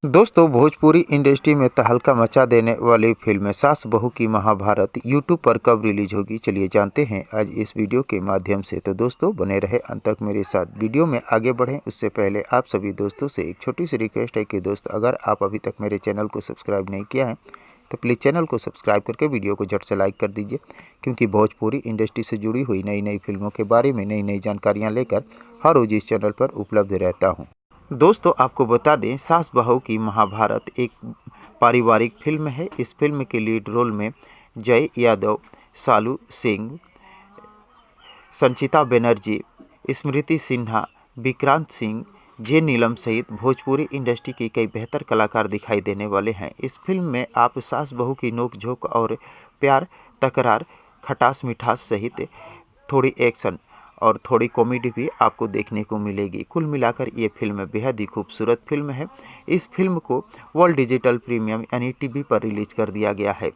दोस्तों, भोजपुरी इंडस्ट्री में तहलका मचा देने वाली फिल्म सास बहू की महाभारत यूट्यूब पर कब रिलीज होगी, चलिए जानते हैं आज इस वीडियो के माध्यम से। तो दोस्तों, बने रहे अंत तक मेरे साथ। वीडियो में आगे बढ़ें उससे पहले आप सभी दोस्तों से एक छोटी सी रिक्वेस्ट है कि दोस्त, अगर आप अभी तक मेरे चैनल को सब्सक्राइब नहीं किया है तो प्लीज़ चैनल को सब्सक्राइब करके वीडियो को झट से लाइक कर दीजिए, क्योंकि भोजपुरी इंडस्ट्री से जुड़ी हुई नई नई फिल्मों के बारे में नई नई जानकारियाँ लेकर हर रोज़ इस चैनल पर उपलब्ध रहता हूँ। दोस्तों, आपको बता दें, सास बहू की महाभारत एक पारिवारिक फिल्म है। इस फिल्म के लीड रोल में जय यादव, सालू सिंह, संचिता बनर्जी, स्मृति सिन्हा, विक्रांत सिंह, जे नीलम सहित भोजपुरी इंडस्ट्री के कई बेहतर कलाकार दिखाई देने वाले हैं। इस फिल्म में आप सास बहू की नोक-झोंक और प्यार, तकरार, खटास मिठास सहित थोड़ी एक्शन और थोड़ी कॉमेडी भी आपको देखने को मिलेगी। कुल मिलाकर ये फिल्म बेहद ही खूबसूरत फिल्म है। इस फिल्म को वर्ल्ड डिजिटल प्रीमियम यानी टीवी पर रिलीज कर दिया गया है।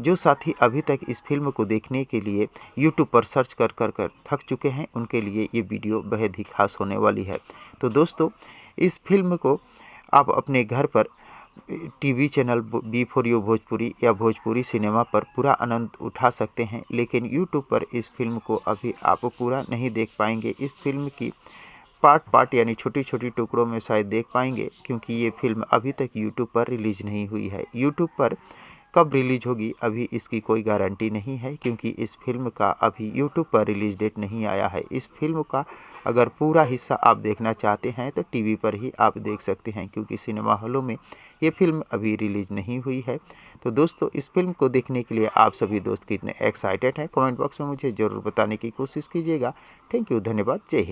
जो साथी अभी तक इस फिल्म को देखने के लिए यूट्यूब पर सर्च कर थक चुके हैं, उनके लिए ये वीडियो बेहद ही खास होने वाली है। तो दोस्तों, इस फिल्म को आप अपने घर पर टीवी चैनल B4U भोजपुरी या भोजपुरी सिनेमा पर पूरा आनंद उठा सकते हैं, लेकिन यूट्यूब पर इस फिल्म को अभी आप पूरा नहीं देख पाएंगे। इस फिल्म की पार्ट यानी छोटी छोटी टुकड़ों में शायद देख पाएंगे, क्योंकि ये फिल्म अभी तक यूट्यूब पर रिलीज नहीं हुई है। यूट्यूब पर कब रिलीज होगी अभी इसकी कोई गारंटी नहीं है, क्योंकि इस फिल्म का अभी यूट्यूब पर रिलीज डेट नहीं आया है। इस फिल्म का अगर पूरा हिस्सा आप देखना चाहते हैं तो टीवी पर ही आप देख सकते हैं, क्योंकि सिनेमा हॉलों में ये फिल्म अभी रिलीज नहीं हुई है। तो दोस्तों, इस फिल्म को देखने के लिए आप सभी दोस्त कितने एक्साइटेड हैं, कमेंट बॉक्स में मुझे ज़रूर बताने की कोशिश कीजिएगा। थैंक यू, धन्यवाद, जय हिंद।